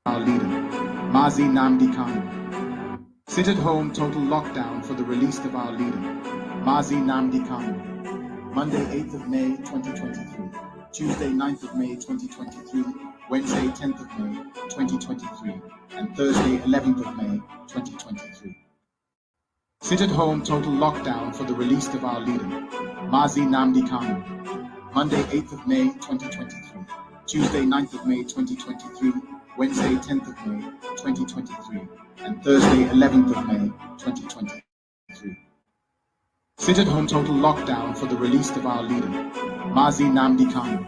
our leader, Mazi Namdi Kanu. Sit at home total lockdown for the release of our leader, Mazi Namdi Kanu. Monday 8th of May 2023, Tuesday 9th of May 2023, Wednesday 10th of May 2023, and Thursday 11th of May 2023. Sit at home total lockdown for the release of our leader, Mazi Namdi Kanu. Monday 8th of May 2023, Tuesday 9th of May 2023, Wednesday 10th of May 2023, and Thursday 11th of May 2023. Sit at home total lockdown for the release of our leader, Mazi Namdi Kanu.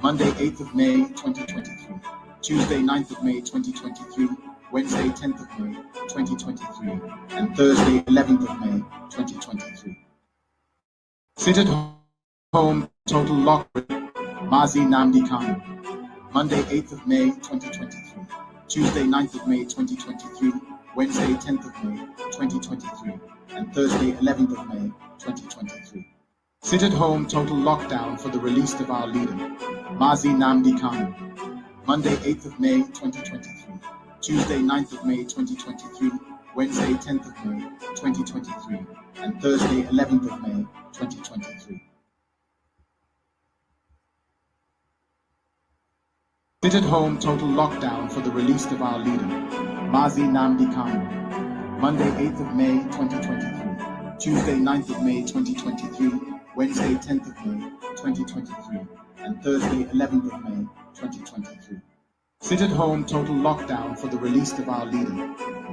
Monday 8th of May 2023, Tuesday 9th of May 2023, Wednesday 10th of May 2023, and Thursday 11th of May 2023. Sit at home total lockdown, Mazi Namdi Kanu. Monday 8th of May 2023, Tuesday 9th of May 2023, Wednesday 10th of May 2023, and Thursday 11th of May 2023. Sit at home total lockdown for the release of our leader, Mazi Namdi Kanu. Monday 8th of May 2023, Tuesday 9th of May 2023, Wednesday 10th of May 2023, and Thursday 11th of May 2023. Sit at home total lockdown for the release of our leader, Mazi Namdi Kanu. Monday 8th of May 2023, Tuesday 9th of May 2023, Wednesday 10th of May 2023, and Thursday 11th of May 2023. Sit at home total lockdown for the release of our leader,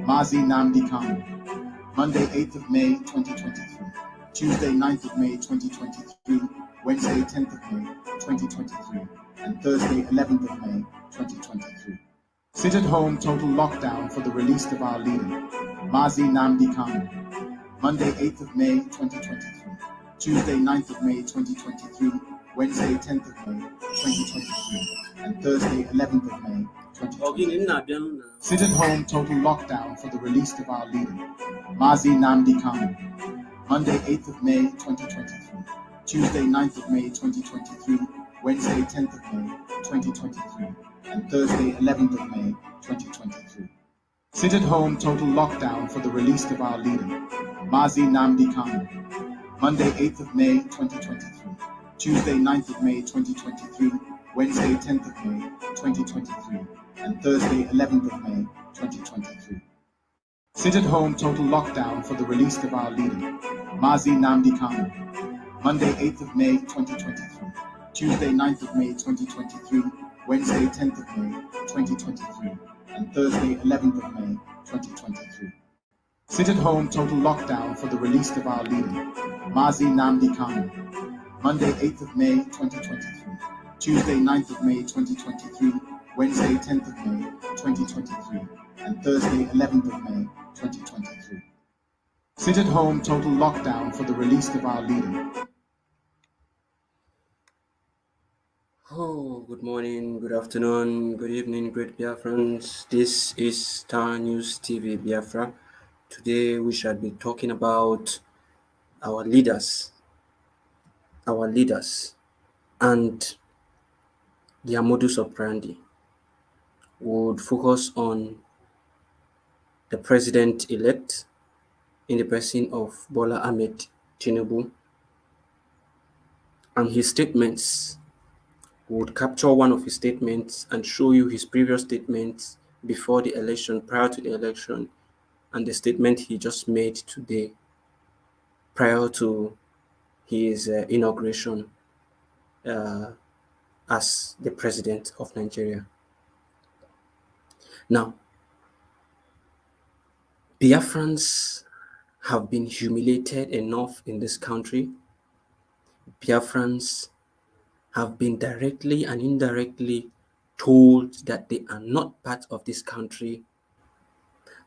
Mazi Namdi Kanu. Monday 8th of May 2023, Tuesday 9th of May 2023, Wednesday 10th of May 2023, and Thursday 11th of May 2023. Sit at home total lockdown for the release of our leader, Mazi Namdi Kanu. Monday 8th of May 2023, Tuesday 9th of May 2023, Wednesday 10th of May 2023, and Thursday 11th of May 2023. Sit at home total lockdown for the release of our leader, Mazi Namdi Kanu. Monday 8th of May 2023, Tuesday 9th of May 2023, Wednesday 10th of May 2023, and Thursday 11th of May 2023. Sit at home total lockdown for the release of our leader, Mazi Namdi Kanu. Monday 8th of May 2023, Tuesday 9th of May 2023, Wednesday 10th of May 2023, and Thursday 11th of May 2023. Sit at home total lockdown for the release of our leader, Mazi Namdi Kanu. Monday 8th of May 2023, Tuesday 9th of May 2023, Wednesday 10th of May 2023, and Thursday 11th of May 2023. Sit at home total lockdown for the release of our leader, Mazi Namdi Kanu. Monday 8th of May 2023, Tuesday 9th of May 2023, Wednesday 10th of May 2023, and Thursday 11th of May 2023. Sit at home total lockdown for the release of our leader. Oh, good morning, good afternoon, good evening, great Biafrans. This is Star News TV Biafra. Today we shall be talking about our leaders, and their modus operandi. We would focus on the president-elect in the person of Bola Ahmed Tinubu and his statements. We would capture one of his statements and show you his previous statements before the election, prior to the election, and the statement he just made today prior to his inauguration as the president of Nigeria. Now, Biafrans have been humiliated enough in this country. Biafrans have been directly and indirectly told that they are not part of this country.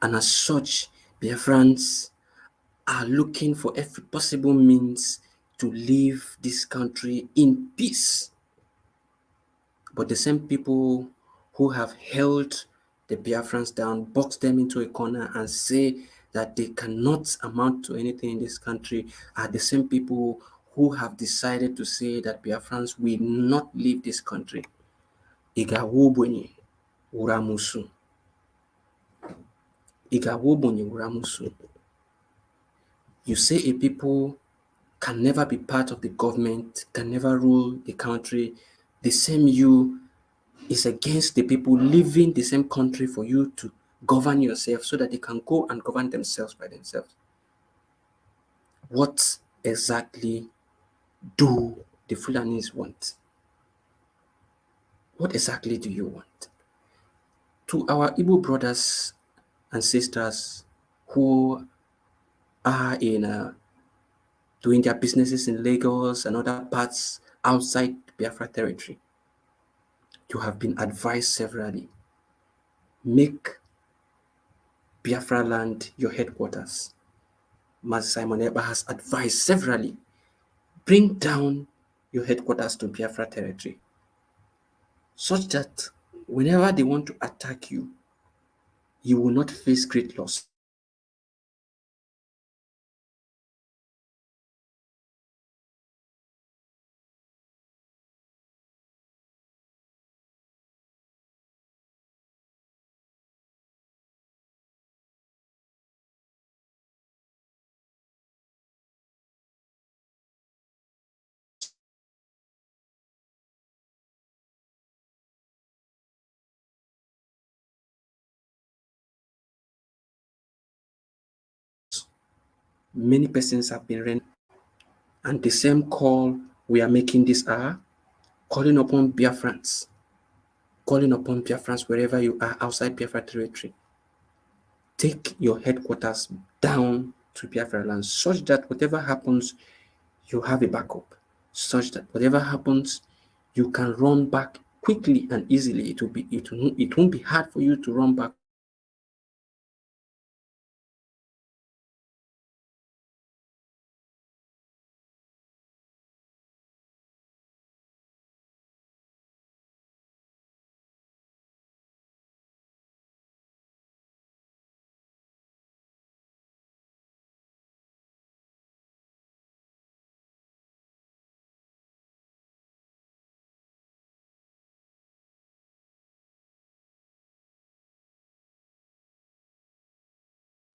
And as such, Biafrans are looking for every possible means to leave this country in peace. But the same people who have held the Biafrans down, box them into a corner and say that they cannot amount to anything in this country are the same people who have decided to say that Biafrans will not leave this country. Igawubonye Uramusu. Igawobonyenguramusu. You say a people can never be part of the government, can never rule the country. The same you is against the people living the same country for you to govern yourself so that they can go and govern themselves by themselves. What exactly do the Fulanis want? What exactly do you want? To our Igbo brothers and sisters who are in doing their businesses in Lagos and other parts outside Biafra territory, you have been advised severally. Make Biafra land your headquarters. Master Simon Eba has advised severally. Bring down your headquarters to Biafra territory, such that whenever they want to attack you, you will not face great loss. Many persons have been rendered, and the same call we are making this hour, calling upon Biafrans wherever you are outside Biafra territory. Take your headquarters down to Biafra land, such that whatever happens, you have a backup, such that whatever happens, you can run back quickly and easily. It won't be hard for you to run back.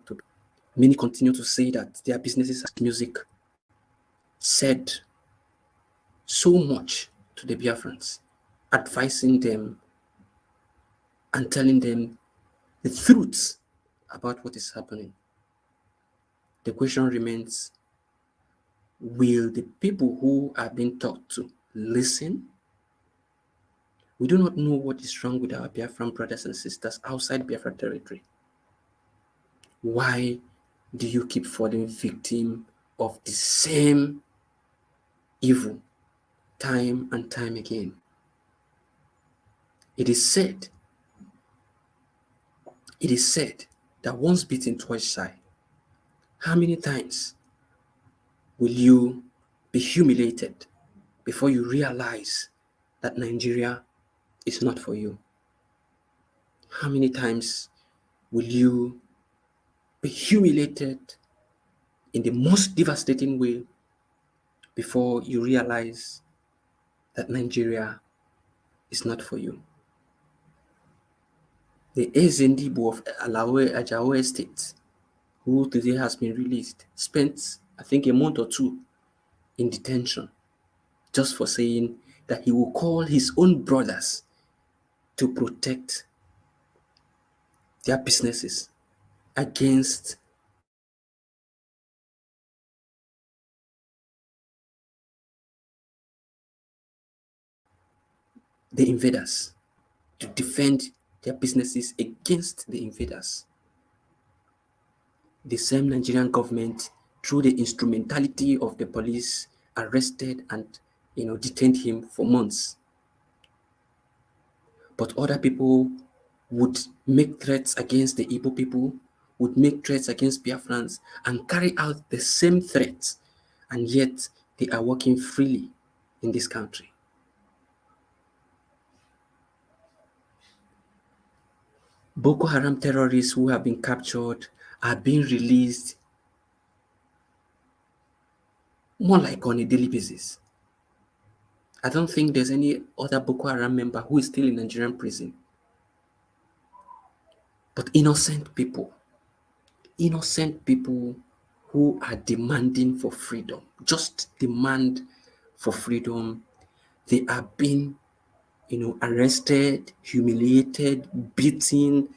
To Many continue to say that their businesses music said so much to the Biafrans, advising them and telling them the truth about what is happening. The question remains, will the people who are being talked to listen? We do not know what is wrong with our Biafran brothers and sisters outside Biafra territory. Why do you keep falling victim of the same evil time and time again? It is said that once bitten, twice shy. How many times will you be humiliated before you realize that Nigeria is not for you? How many times will you be humiliated in the most devastating way before you realize that Nigeria is not for you? The Ezendibu of Alawe Ajawa Estate, who today has been released, spent, I think, a month or two in detention just for saying that he will call his own brothers to protect their businesses against the invaders, to defend their businesses against the invaders. The same Nigerian government, through the instrumentality of the police, arrested and detained him for months. But other people would make threats against the Igbo people, would make threats against Biafrans, and carry out the same threats, and yet they are working freely in this country. Boko Haram terrorists who have been captured are being released more like on a daily basis. I don't think there's any other Boko Haram member who is still in Nigerian prison. But innocent people innocent people who are demanding for freedom, just demand for freedom. They are being, arrested, humiliated, beaten,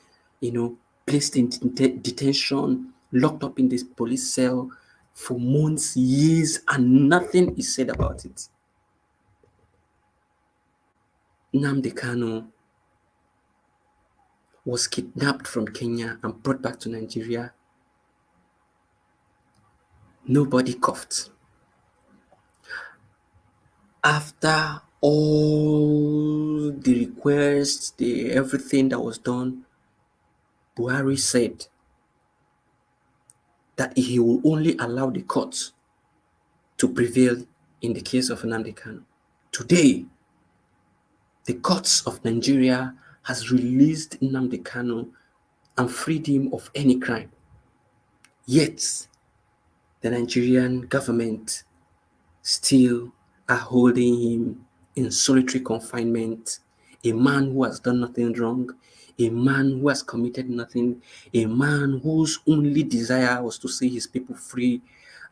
placed in detention, locked up in this police cell for months, years, and nothing is said about it. Nnamdi Kanu was kidnapped from Kenya and brought back to Nigeria. Nobody coughed. After all the requests, everything that was done, Buhari said that he will only allow the courts to prevail in the case of Nnamdi Kanu. Today, the courts of Nigeria has released Nnamdi Kanu and freed him of any crime. Yet, the Nigerian government still are holding him in solitary confinement, a man who has done nothing wrong, a man who has committed nothing, a man whose only desire was to see his people free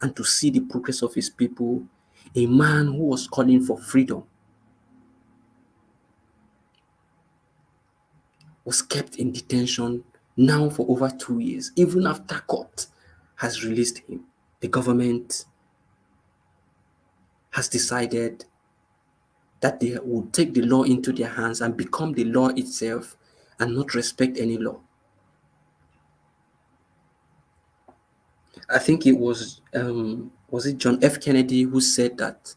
and to see the progress of his people, a man who was calling for freedom, was kept in detention now for over 2 years, even after court has released him. The government has decided that they will take the law into their hands and become the law itself and not respect any law. I think it was it John F. Kennedy who said that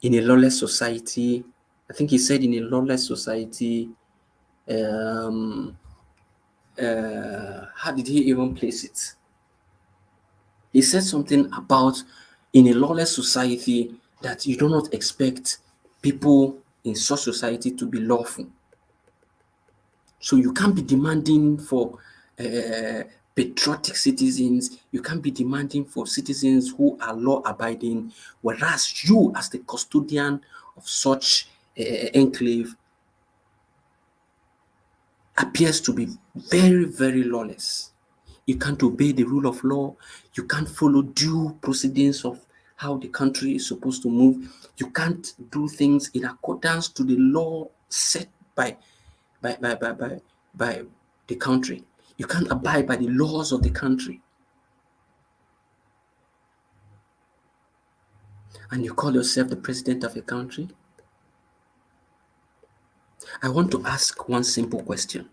in a lawless society, I think he said in a lawless society, how did he even place it? He said something about in a lawless society that you do not expect people in such society to be lawful. So you can't be demanding for patriotic citizens. You can't be demanding for citizens who are law-abiding, whereas you, as the custodian of such enclave, appears to be very, very lawless. You can't obey the rule of law. You can't follow due proceedings of how the country is supposed to move. You can't do things in accordance to the law set by the country. You can't abide by the laws of the country. And you call yourself the president of a country? I want to ask one simple question.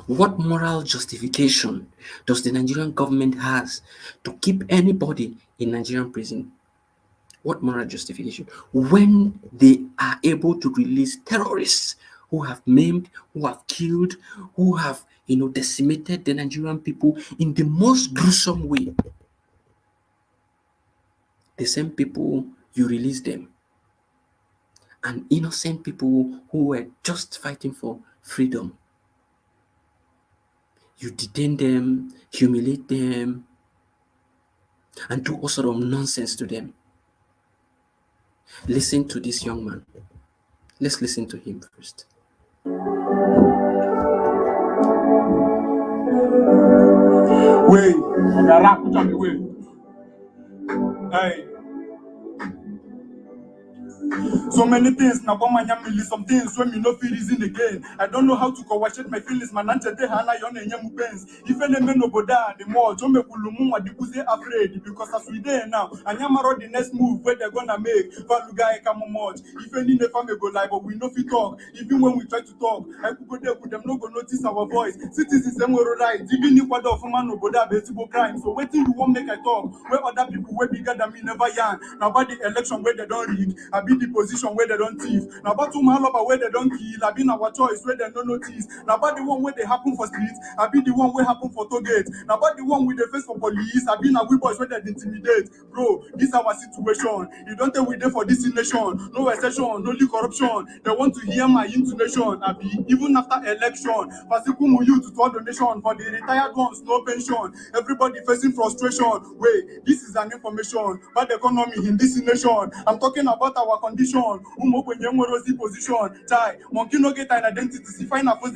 What moral justification does the Nigerian government has to keep anybody in Nigerian prison? What moral justification? When they are able to release terrorists who have maimed, who have killed, who have, decimated the Nigerian people in the most gruesome way. The same people, you release them. And innocent people who were just fighting for freedom, you detain them, humiliate them, and do all sort of nonsense to them. Listen to this young man. Let's listen to him first. Wait, hey. So many things now come and me some things when me no feel reason again. I don't know how to coerce my feelings, man. Ante de hana yon enye pains. If any men no boda, the more Jome Kulumu and the buze afraid because as we there now, and yamaro the next move where they're gonna make. Valuga come much. If any never me go live, but we no fit talk. Even when we try to talk, I could go there with them no go notice our voice. Citizens them were right. Even if what of man no boda betibo crime. So waiting you won't make I talk. Where other people way bigger than me never yarn. Now about the election where they don't rig, I be the position where they don't thief. Now about two mahaloba where they don't kill, I be our choice where they don't notice. Now about the one where they happen for streets, I be the one where happen for toll gate. Now about the one with the face for police, I be we boys where they intimidate. Bro, this our situation. You don't tell we there for this nation. No recession, no corruption. They want to hear my intonation. I be even after election. Fasikumu youth to all donation for the retired ones, no pension. Everybody facing frustration. Wait, this is an information. Bad economy in this nation. I'm talking about our condition. When you position, tie monkey no get an identity. See, find a pose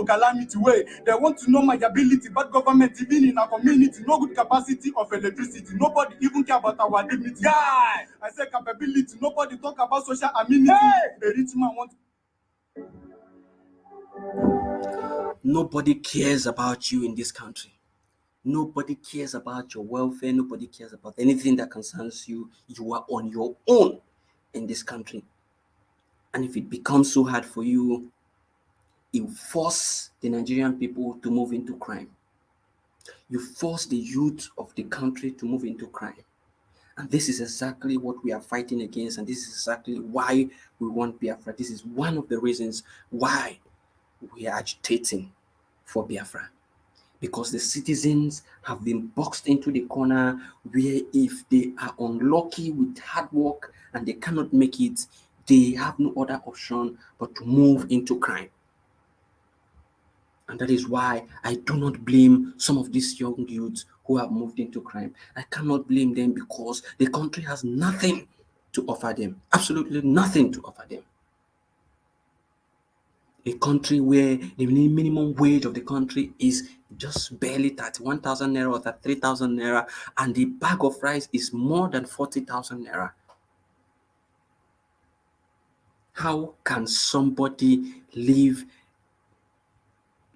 calamity way. They want to know my ability, but government even in a community, no good capacity of electricity. Nobody even care about our dignity. Guy, I say capability. Nobody talk about social amenity. A rich man wants. Nobody cares about you in this country. Nobody cares about your welfare. Nobody cares about anything that concerns you. You are on your own in this country. And if it becomes so hard for you, you force the Nigerian people to move into crime. You force the youth of the country to move into crime. And this is exactly what we are fighting against. And this is exactly why we want Biafra. This is one of the reasons why we are agitating for Biafra. Because the citizens have been boxed into the corner where if they are unlucky with hard work and they cannot make it, they have no other option but to move into crime. And that is why I do not blame some of these young youths who have moved into crime. I cannot blame them because the country has nothing to offer them. Absolutely nothing to offer them. A country where the minimum wage of the country is just barely 31,000 naira or 33,000 naira, and the bag of rice is more than 40,000 naira. How can somebody live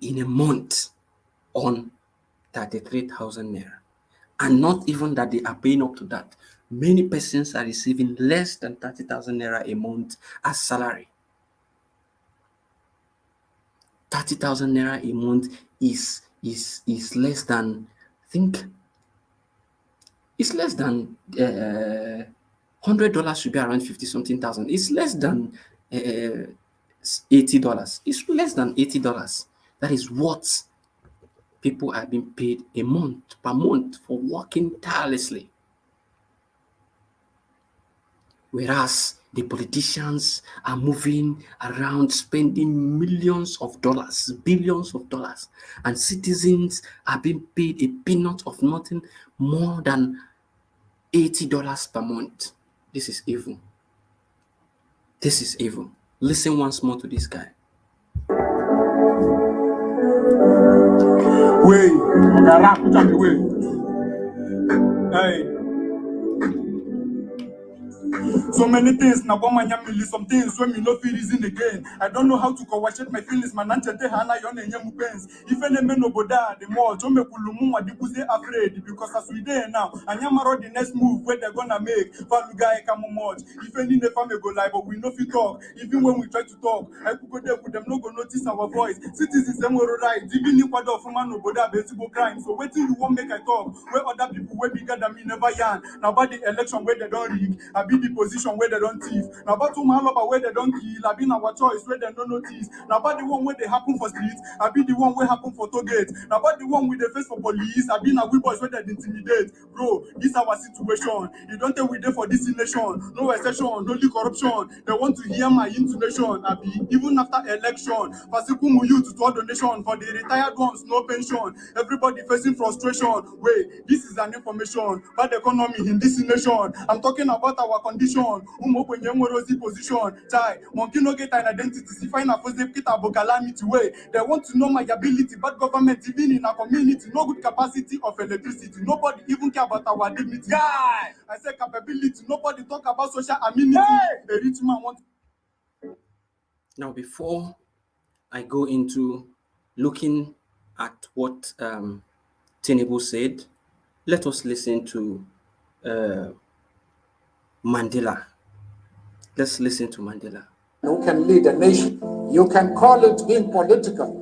in a month on 33,000 naira? And not even that they are paying up to that. Many persons are receiving less than 30,000 naira a month as salary. 30,000 naira a month is less than, I think, it's less than $100 should be around 50 something thousand. It's less than $80. It's less than $80. That is what people are being paid a month per month for working tirelessly. Whereas the politicians are moving around spending millions of dollars, billions of dollars, and citizens are being paid a peanut of nothing more than $80 per month. This is evil. This is evil. Listen once more to this guy. Wait, hey. So many things now one man some things when me no feel reason again. I don't know how to coagulate my feelings, man. Nanchete hana yon enyemu pains. If any men no boda, the more Jome kulumu adikuze afraid because as we there now, anyamaro the next move where they're gonna make. Faluga ekamu much. If any never me go live, but we no fit talk. Even when we try to talk, I could go there with them no go notice our voice. Citizens them were right. Even if what of man no boda besibo crime. So waiting you won't make I talk. Where other people way bigger than me never yarn. Now about the election where they don't rig, I be the position where they don't thief. Now about two man where they don't kill, I be our choice where they don't notice. Now about the one where they happen for streets, I be the one where happen for toll gate. Now about the one with the face for police, I be na we boys where they intimidate. Bro, this our situation. You don't tell we there for this nation. No exception, only corruption. They want to hear my intonation. I be even after election. Fasikumu youth to all donation for the retired ones, no pension. Everybody facing frustration. Wait, this is an information. Bad economy in this nation. I'm talking about our condition. Position. Chai, monkey no get an identity. See, find a calamity way. They want to know my ability, but government even in a community, no good capacity of electricity. Nobody even care about our dignity. Guy, I say capability. Nobody talk about social amenity. A rich man wants. Now, before I go into looking at what Tinubu said, let us listen to Mandela. Let's listen to Mandela. Who can lead a nation? You can call it being political,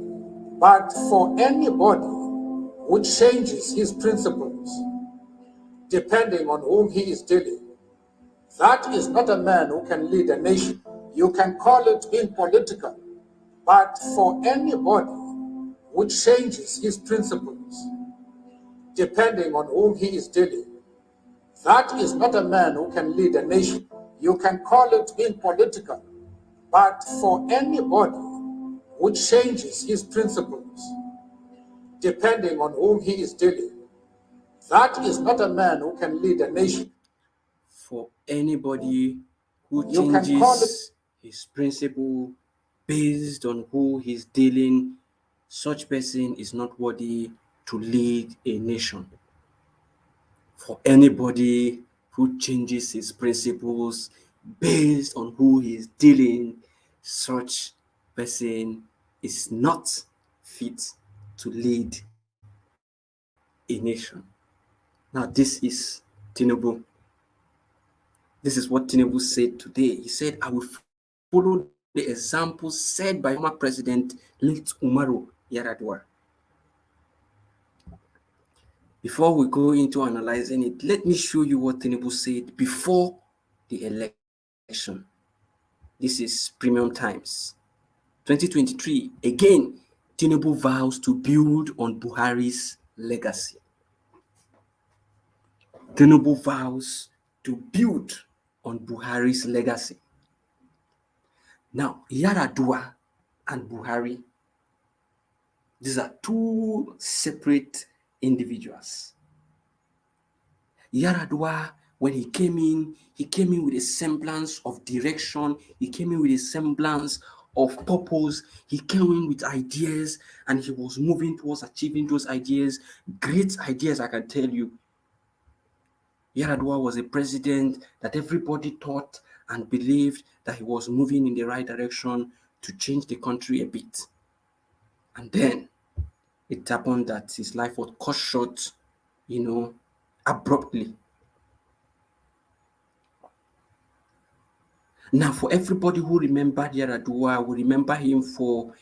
but for anybody who changes his principles depending on whom he is dealing, that is not a man who can lead a nation. You can call it being political, but for anybody who changes his principles depending on whom he is dealing, that is not a man who can lead a nation. You can call it being political, but for anybody who changes his principles depending on whom he is dealing, that is not a man who can lead a nation. For anybody who You can call it changes his principle based on who he's dealing, such person is not worthy to lead a nation. For anybody who changes his principles based on who he's dealing, such person is not fit to lead a nation. Now, this is Tinubu. This is what Tinubu said today. He said, I will follow the example set by former President late Umaru Yar'Adua. Before we go into analyzing it, let me show you what Tinubu said before the election. This is premium times. 2023, again, Tinubu vows to build on Buhari's legacy. Tinubu vows to build on Buhari's legacy. Now, Yar'Adua and Buhari, these are two separate individuals. Yar'Adua, when he came in with a semblance of direction, he came in with a semblance of purpose, he came in with ideas, and he was moving towards achieving those ideas, great ideas, I can tell you. Yar'Adua was a president that everybody thought and believed that he was moving in the right direction to change the country a bit. And then it happened that his life was cut short, abruptly. Now, for everybody who remembered Yar'Adua, we remember him for,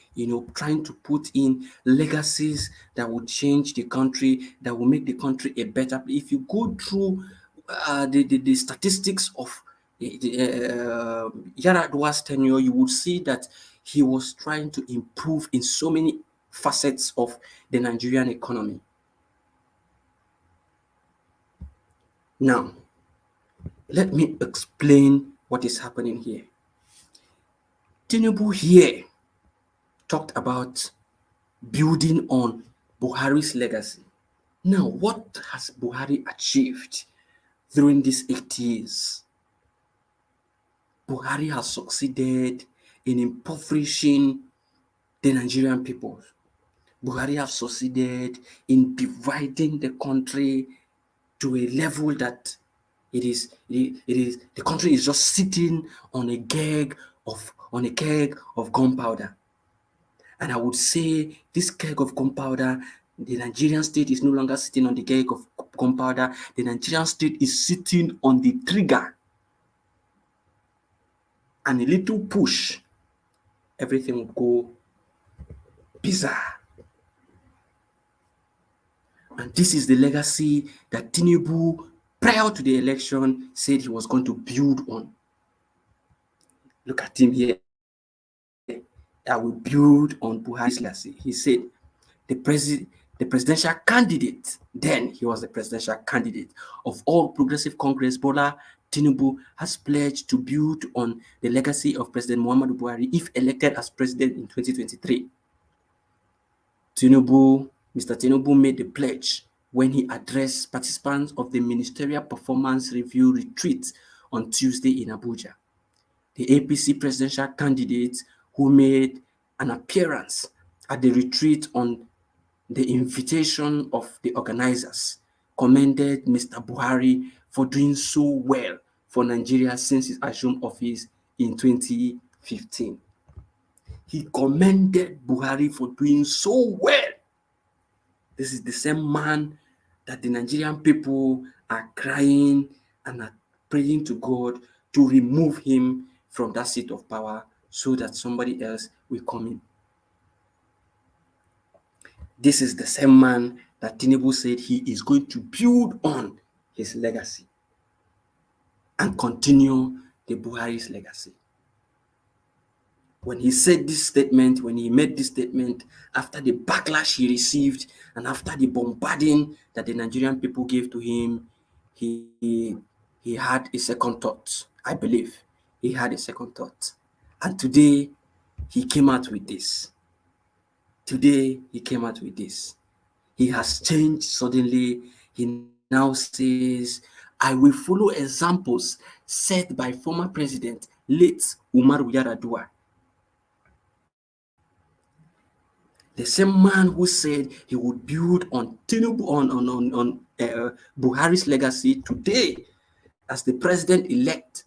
trying to put in legacies that would change the country, that will make the country a better place. If you go through the statistics of Yar'Adua's tenure, you would see that he was trying to improve in so many facets of the Nigerian economy. Now, let me explain what is happening here. Tinubu here talked about building on Buhari's legacy. Now, what has Buhari achieved during these 8 years? Buhari has succeeded in impoverishing the Nigerian people. Buhari has succeeded in dividing the country to a level that the country is just sitting on a keg of gunpowder. And I would say this keg of gunpowder, the Nigerian state is no longer sitting on the keg of gunpowder. The Nigerian state is sitting on the trigger. And a little push, everything will go bizarre. And this is the legacy that Tinubu, prior to the election, said he was going to build on. Look at him here. I will build on Buhari's legacy. He said the presidential candidate, then he was the presidential candidate of All Progressive Congress, Bola Tinubu, has pledged to build on the legacy of President Muhammadu Buhari if elected as president in 2023. Mr. Tinubu made the pledge when he addressed participants of the Ministerial Performance Review retreat on Tuesday in Abuja. The APC presidential candidate who made an appearance at the retreat on the invitation of the organizers commended Mr. Buhari for doing so well for Nigeria since he assumed office in 2015. He commended Buhari for doing so well. This is the same man that the Nigerian people are crying and are praying to God to remove him from that seat of power so that somebody else will come in. This is the same man that Tinubu said he is going to build on his legacy and continue the Buhari's legacy. When he said this statement, when he made this statement, after the backlash he received and after the bombarding that the Nigerian people gave to him, he had a second thought, I believe. He had a second thought. And today, he came out with this. He has changed suddenly. He now says, I I will follow examples set by former President late Umaru Yar'Adua. The same man who said he would build on Buhari's legacy today, as the president-elect,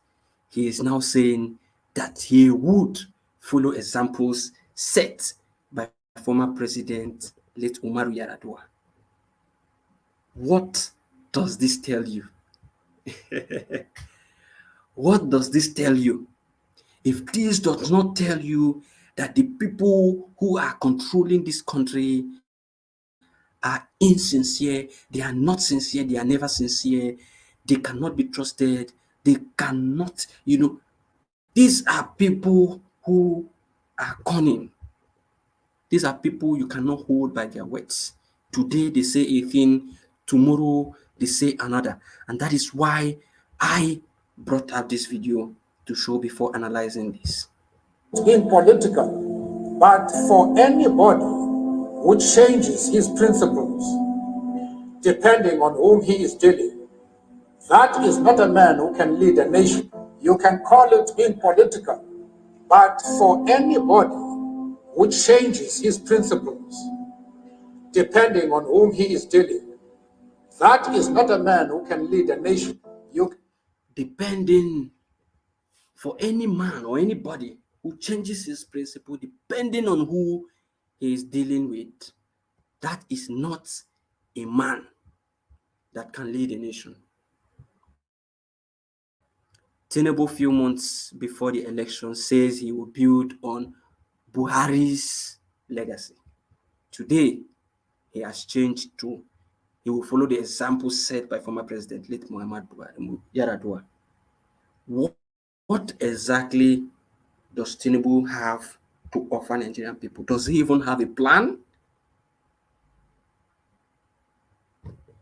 he is now saying that he would follow examples set by former President late Umaru Yar'Adua. What does this tell you? What does this tell you? If this does not tell you that the people who are controlling this country are insincere, they are not sincere, they are never sincere, they cannot be trusted, they cannot, these are people who are cunning. These are people you cannot hold by their words. Today they say a thing, tomorrow they say another. And that is why I brought up this video to show before analyzing this. Being political, but for anybody who changes his principles depending on whom he is dealing, that is not a man who can lead a nation. You can call it being political, but for anybody who changes his principles depending on whom he is dealing, that is not a man who can lead a nation. Depending, for any man or anybody who changes his principle depending on who he is dealing with, that is not a man that can lead a nation. Tinubu, few months before the election, says he will build on Buhari's legacy. Today, he has changed to he will follow the example set by former President late Muhammad Yar'Adua. What exactly does Tinubu have to offer Nigerian people? Does he even have a plan?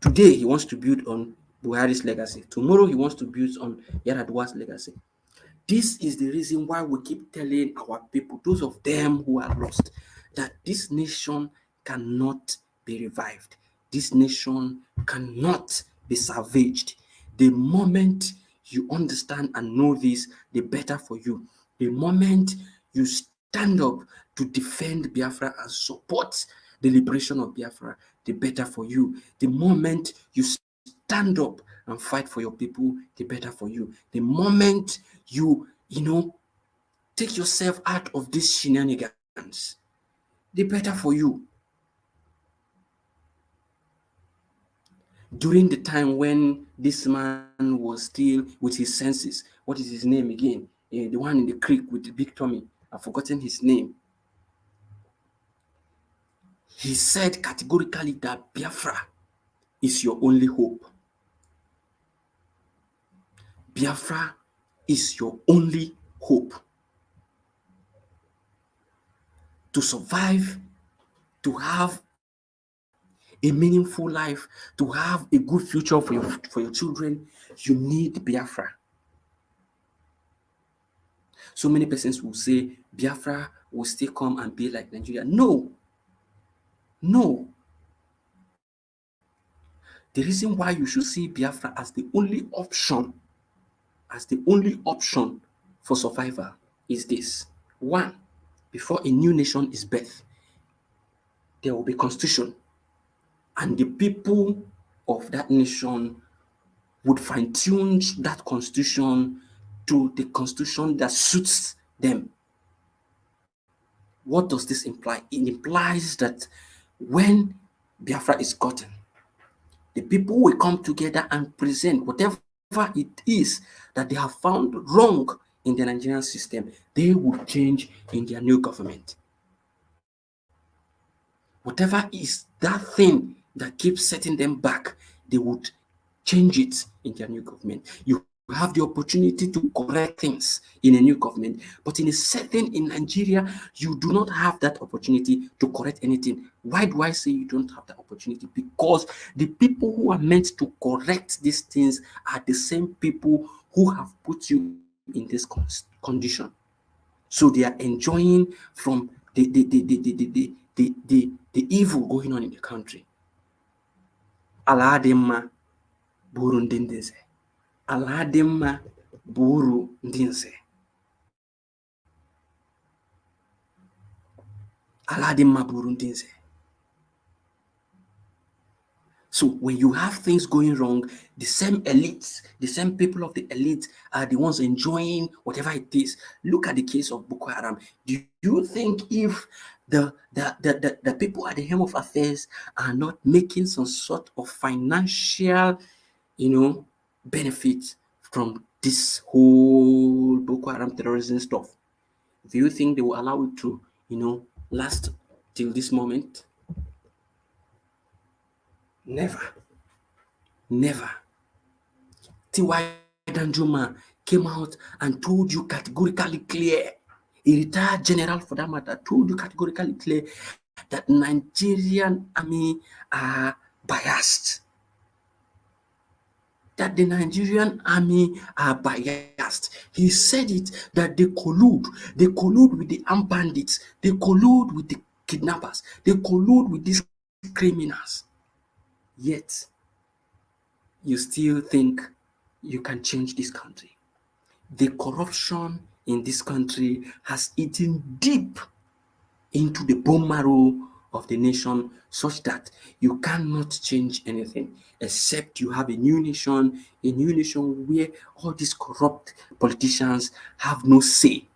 Today, he wants to build on Buhari's legacy. Tomorrow, he wants to build on Yar'Adua's legacy. This is the reason why we keep telling our people, those of them who are lost, that this nation cannot be revived. This nation cannot be salvaged. The moment you understand and know this, the better for you. The moment you stand up to defend Biafra and support the liberation of Biafra, the better for you. The moment you stand up and fight for your people, the better for you. The moment you take yourself out of these shenanigans, the better for you. During the time when this man was still with his senses, what is his name again? The one in the creek with the big tummy. I've forgotten his name. He said categorically that Biafra is your only hope. Biafra is your only hope to survive, to have a meaningful life, to have a good future for your children. You need Biafra. So many persons will say Biafra will still come and be like Nigeria. No. The reason why you should see Biafra as the only option for survival is this. One, before a new nation is birthed, there will be constitution, and the people of that nation would fine-tune that constitution to the constitution that suits them. What does this imply? It implies that when Biafra is gotten, the people will come together and present whatever it is that they have found wrong in the Nigerian system. They will change in their new government. Whatever is that thing that keeps setting them back, they would change it in their new government. You have the opportunity to correct things in a new government, but in a setting in Nigeria, you do not have that opportunity to correct anything. Why do I say you don't have that opportunity? Because the people who are meant to correct these things are the same people who have put you in this condition. So they are enjoying from the evil going on in the country. Aladema Burundindese. ala dị mma bụ uru ndị nze. Ala dị mma bụ uru ndị nze. So when you have things going wrong, the same elites, the same people of the elite are the ones enjoying whatever it is. Look at the case of Boko Haram. Do you think if the people at the helm of affairs are not making some sort of financial, benefit from this whole Boko Haram terrorism stuff, do you think they will allow it to, last till this moment? Never. T.Y. Danjuma came out and told you categorically clear, a retired general for that matter, told you categorically clear that Nigerian army are biased. That the Nigerian army are biased. He said it, that they collude with the armed bandits, they collude with the kidnappers, they collude with these criminals. Yet, you still think you can change this country. The corruption in this country has eaten deep into the bone marrow of the nation, such that you cannot change anything except you have a new nation where all these corrupt politicians have no say.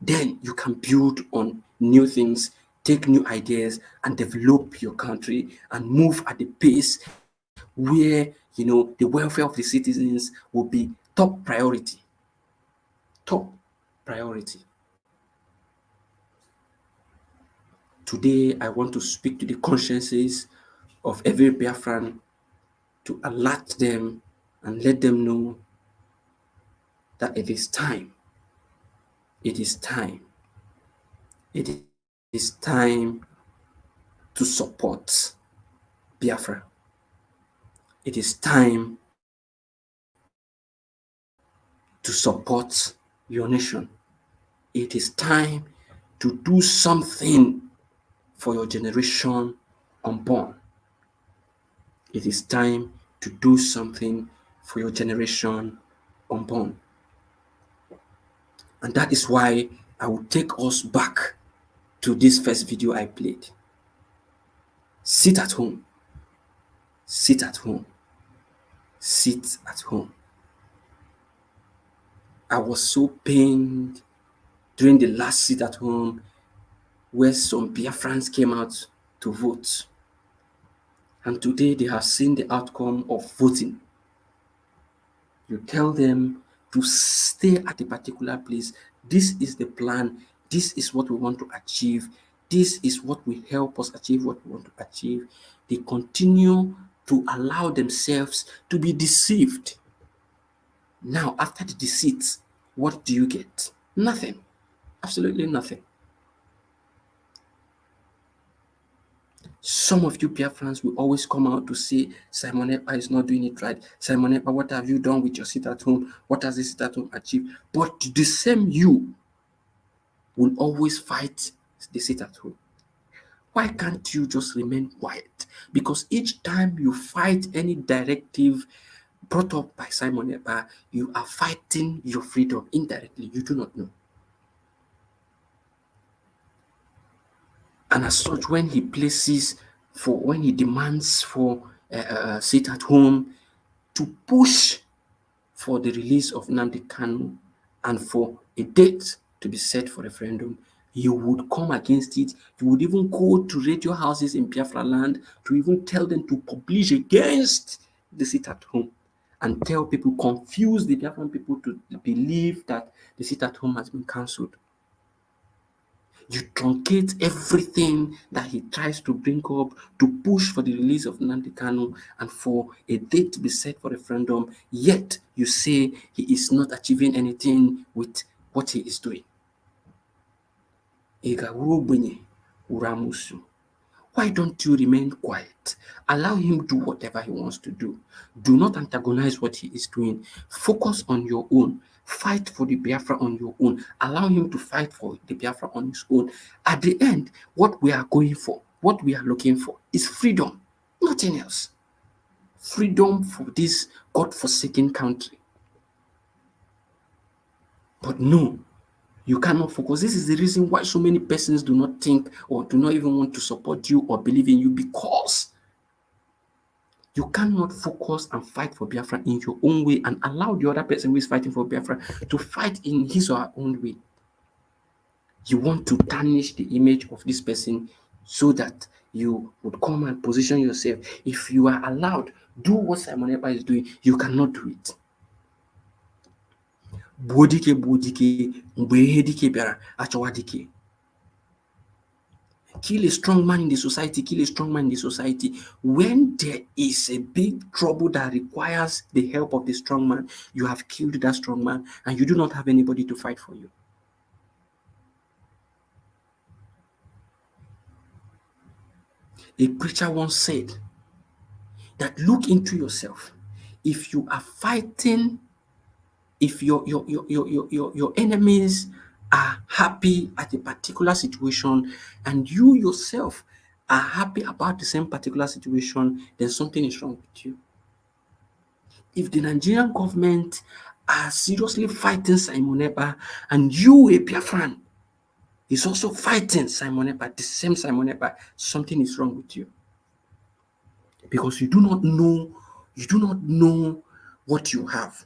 Then you can build on new things, take new ideas, and develop your country and move at the pace where the welfare of the citizens will be top priority. Today, I want to speak to the consciences of every Biafran to alert them and let them know that it is time. It is time to support Biafra. It is time to support your nation. It is time to do something for your generation unborn. It is time to do something for your generation unborn. And that is why I will take us back to this first video I played. Sit at home. Sit at home. Sit at home. I was so pained during the last sit at home where some Biafrans came out to vote. And today they have seen the outcome of voting. You tell them to stay at a particular place. This is the plan. This is what we want to achieve. This is what will help us achieve what we want to achieve. They continue to allow themselves to be deceived. Now, after the deceit, what do you get? Nothing. Absolutely nothing. Some of you Biafrans will always come out to say, Simon Ekpa is not doing it right. Simon Ekpa, what have you done with your sit at home? What has the sit at home achieved? But the same you will always fight the sit at home. Why can't you just remain quiet? Because each time you fight any directive brought up by Simon Ekpa, you are fighting your freedom indirectly. You do not know. And as such, when he demands for sit at home to push for the release of Nnamdi Kanu and for a date to be set for referendum, you would come against it. You would even go to radio houses in Biafra land to even tell them to publish against the sit at home and tell people, confuse the Biafran people to believe that the sit at home has been cancelled. You truncate everything that he tries to bring up to push for the release of Nnamdi Kanu and for a date to be set for referendum, yet you say he is not achieving anything with what he is doing. Why don't you remain quiet? Allow him do whatever he wants to do. Do not antagonize what he is doing. Focus on your own. Fight for the Biafra on your own. Allow him to fight for the Biafra on his own. At the end, what we are going for, what we are looking for is freedom, nothing else. freedom for this God-forsaken country. But no, you cannot focus. This is the reason why so many persons do not think or do not even want to support you or believe in you, because you cannot focus and fight for Biafra in your own way and allow the other person who is fighting for Biafra to fight in his or her own way. You want to tarnish the image of this person so that you would come and position yourself. If you are allowed, do what Simon Ekpa is doing, you cannot do it. Bodike bodike, mgbe ihe dike bịara, achọwa dike. Kill a strong man in the society, kill a strong man in the society. When there is a big trouble that requires the help of the strong man, you have killed that strong man and you do not have anybody to fight for you. A preacher once said that look into yourself. If you are fighting, if your enemies are happy at a particular situation and you yourself are happy about the same particular situation, then something is wrong with you. If the Nigerian government are seriously fighting Simon Ekpa and you, a Biafran, is also fighting Simon Ekpa, the same Simon Ekpa, something is wrong with you. Because you do not know what you have.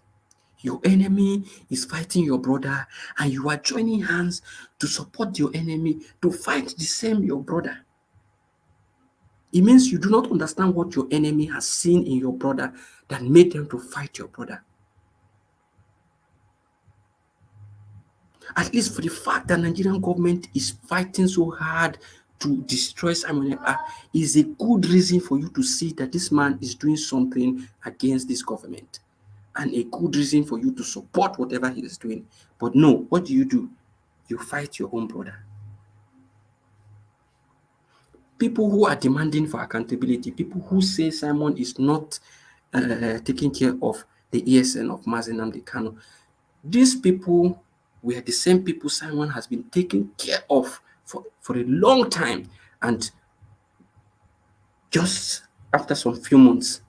Your enemy is fighting your brother and you are joining hands to support your enemy to fight the same your brother. It means you do not understand what your enemy has seen in your brother that made them to fight your brother. At least for the fact that Nigerian government is fighting so hard to destroy Simon Ekpa is a good reason for you to see that this man is doing something against this government, and a good reason for you to support whatever he is doing. But no, what do? You fight your own brother. People who are demanding for accountability, people who say Simon is not taking care of the ESN of Mazi Nnamdi Kanu, these people were the same people Simon has been taking care of for a long time. And just after some few months,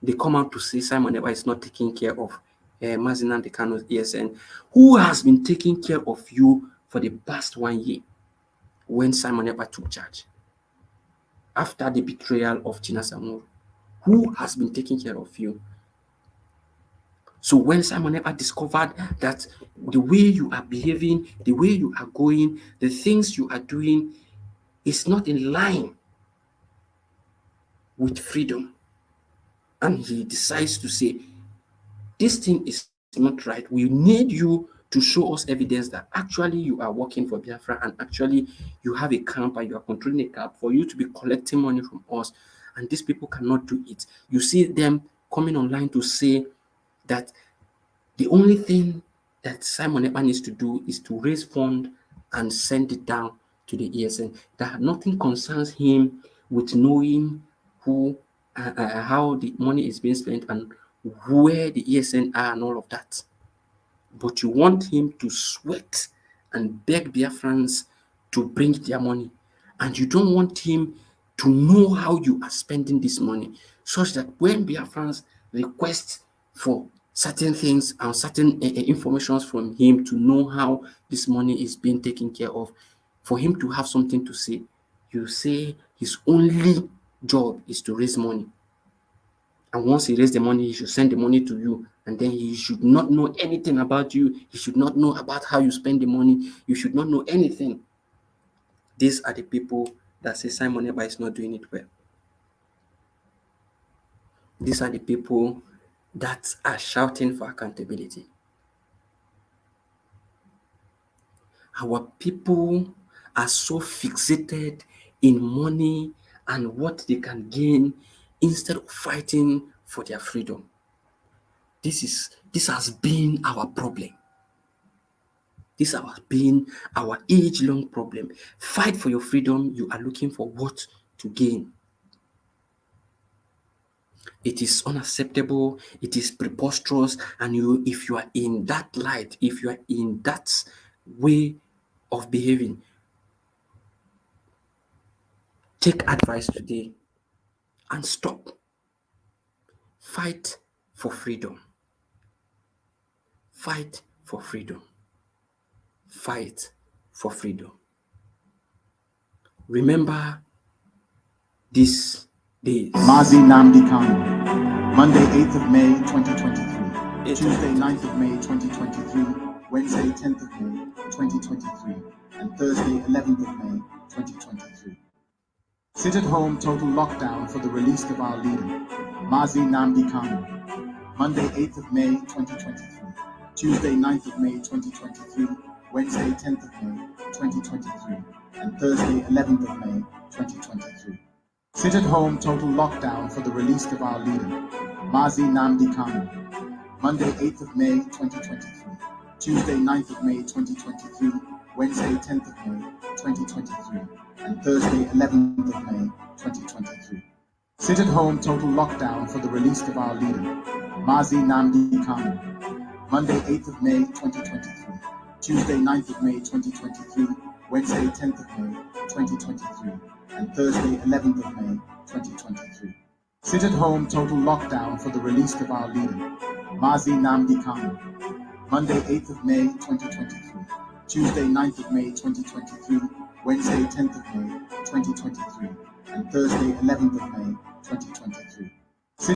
they come out to say Simon Ekpa is not taking care of Mazi Nnamdi Kanu's ESN, who has been taking care of you for the past 1 year when Simon Ekpa took charge. After the betrayal of Tina Samuru, who has been taking care of you? So when Simon Ekpa discovered that the way you are behaving, the way you are going, the things you are doing is not in line with freedom, and he decides to say, this thing is not right. We need you to show us evidence that actually you are working for Biafra and actually you have a camp and you are controlling a camp for you to be collecting money from us. And these people cannot do it. You see them coming online to say that the only thing that Simon Ekpa needs to do is to raise funds and send it down to the ESN. That nothing concerns him with knowing who, how the money is being spent and where the ESN are and all of that. But you want him to sweat and beg Biafrans to bring their money. And you don't want him to know how you are spending this money, such that when Biafrans request for certain things and certain information from him to know how this money is being taken care of, for him to have something to say, you say his only job is to raise money. And once he raises the money, he should send the money to you. And then he should not know anything about you. He should not know about how you spend the money. You should not know anything. These are the people that say Simon Ekpa is not doing it well. These are the people that are shouting for accountability. Our people are so fixated in money and what they can gain instead of fighting for their freedom. This has been our problem. This has been our age-long problem. Fight for your freedom. You are looking for what to gain. It is unacceptable. It is preposterous. And if you are in that light, if you are in that way of behaving, take advice today and stop. Fight for freedom. Fight for freedom. Fight for freedom. Remember these days. Mazi Namdi Kanu, Monday 8th of May 2023, Tuesday 9th of May 2023, Wednesday 10th of May 2023, and Thursday 11th of May 2023. Sit at home total lockdown for the release of our leader, Mazi Namdi Kanu, Monday 8th of May 2023, Tuesday 9th of May 2023, Wednesday 10th of May 2023, and Thursday 11th of May 2023. Sit at home total lockdown for the release of our leader, Mazi Namdi Kanu, Monday 8th of May 2023, Tuesday 9th of May 2023, Wednesday 10th of May 2023, and Thursday 11th of May 2023. Sit at home total lockdown for the release of our leader, Mazi Namdi Kanu, Monday 8th of May 2023, Tuesday 9th of May 2023, Wednesday 10th of May 2023, and Thursday 11th of May 2023. Sit at home total lockdown for the release of our leader, Mazi Namdi Kanu, Monday 8th of May 2023, Tuesday 9th of May 2023, Wednesday 10th of May 2023, and Thursday 11th of May 2023.